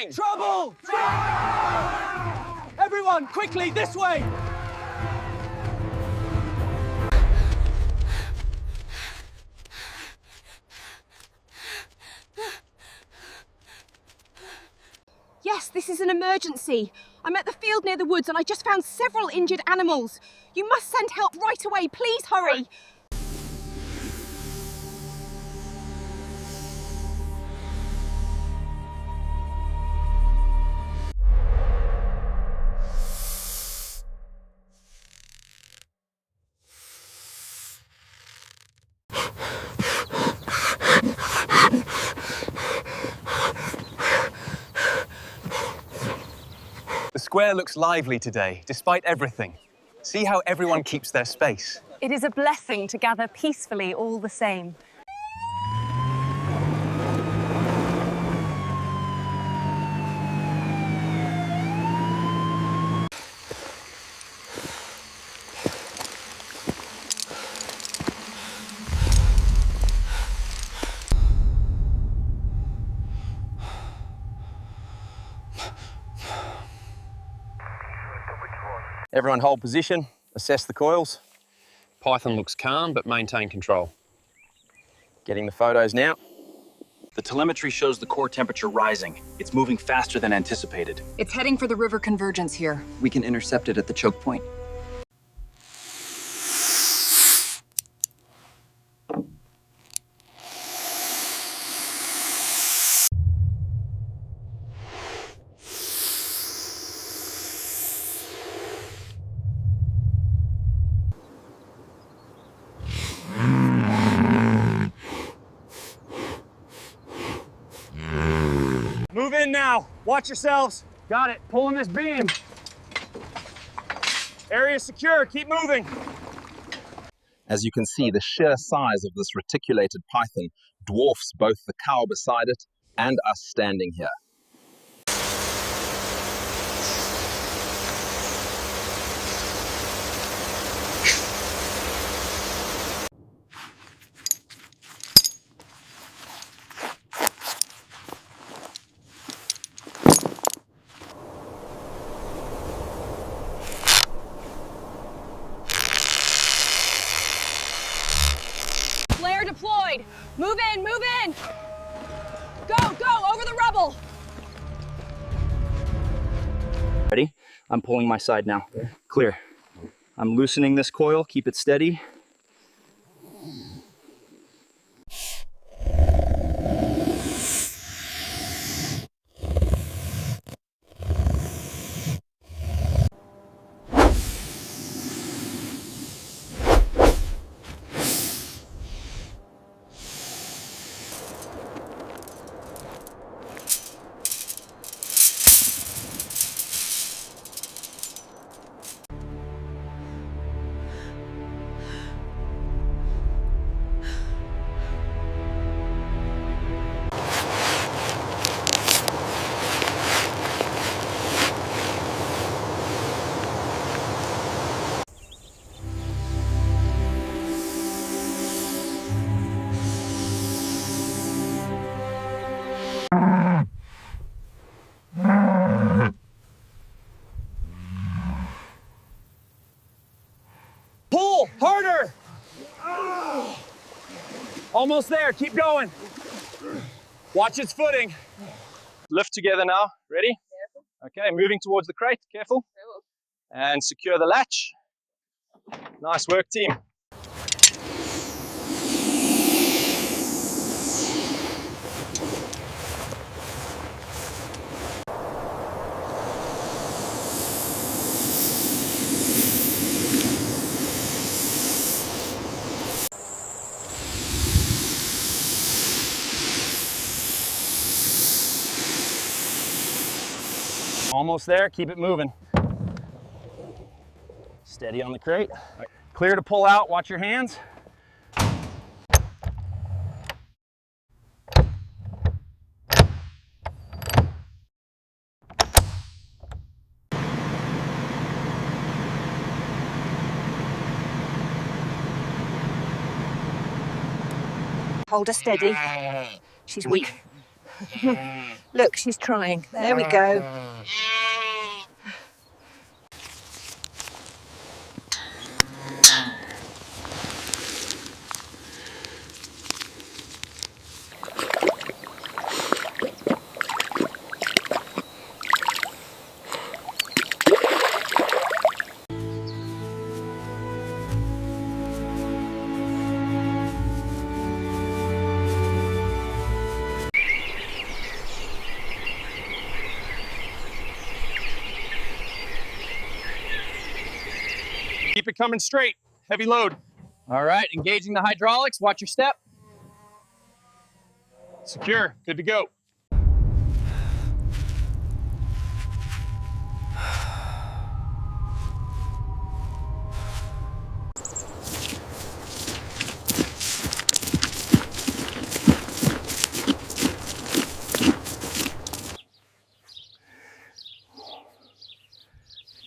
moving! Trouble! Everyone, quickly, this way! Yes, this is an emergency. I'm at the field near the woods and I just found several injured animals. You must send help right away. Please hurry. The square looks lively today, despite everything. See how everyone keeps their space. It is a blessing to gather peacefully all the same. Everyone hold position, assess the coils. Python looks calm, but maintain control. Getting the photos now. The telemetry shows the core temperature rising. It's moving faster than anticipated. It's heading for the river convergence here. We can intercept it at the choke point. Move in now. Watch yourselves. Got it. Pulling this beam. Area secure. Keep moving. As you can see, the sheer size of this reticulated python dwarfs both the cow beside it and us standing here. Flare deployed. Move in, move in. Go, over the rubble. Ready? I'm pulling my side now. Clear. I'm loosening this coil. Keep it steady. Pull harder. Almost there. Keep going. Watch its footing. Lift together now. Ready? Okay, moving towards the crate. Careful. And secure the latch. Nice work, team. Almost there, keep it moving. Steady on the crate. Clear to pull out, watch your hands. Hold her steady. She's weak. Look, she's trying. There we go. Keep it coming straight. Heavy load. All right, engaging the hydraulics. Watch your step. Secure. Good to go.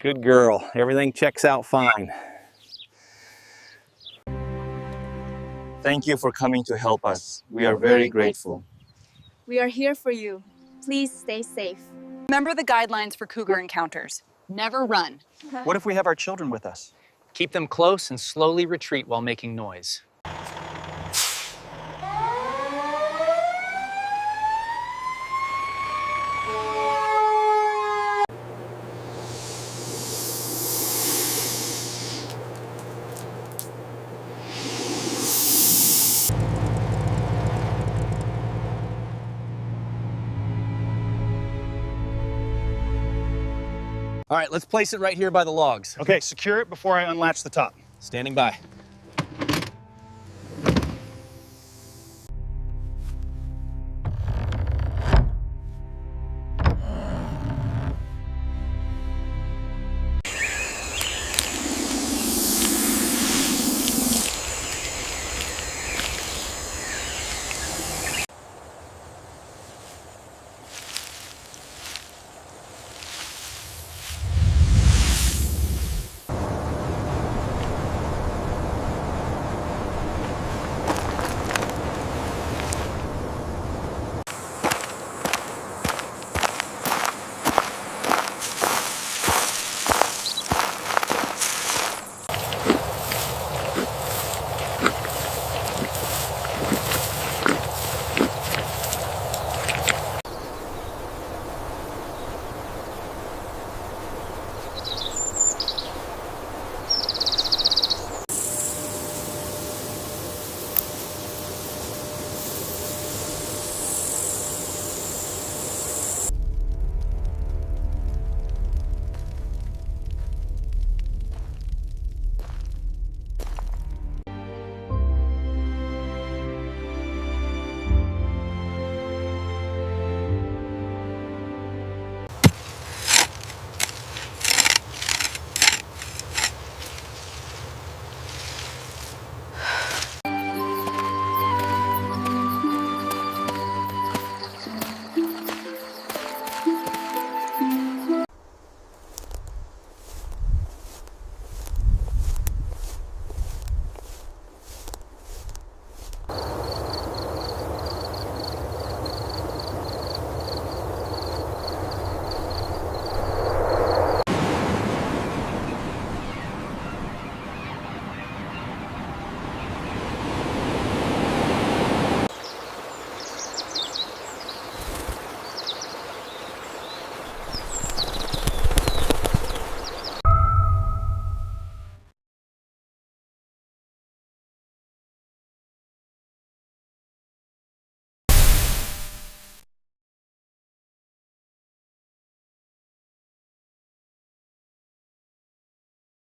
Good girl. Everything checks out fine. Thank you for coming to help us. We are very grateful. We are here for you. Please stay safe. Remember the guidelines for cougar encounters. Never run. What if we have our children with us? Keep them close and slowly retreat while making noise. All right, let's place it right here by the logs. Okay, secure it before I unlatch the top. Standing by.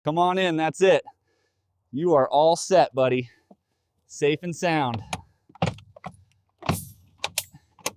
Come on in, that's it. You are all set, buddy. Safe and sound.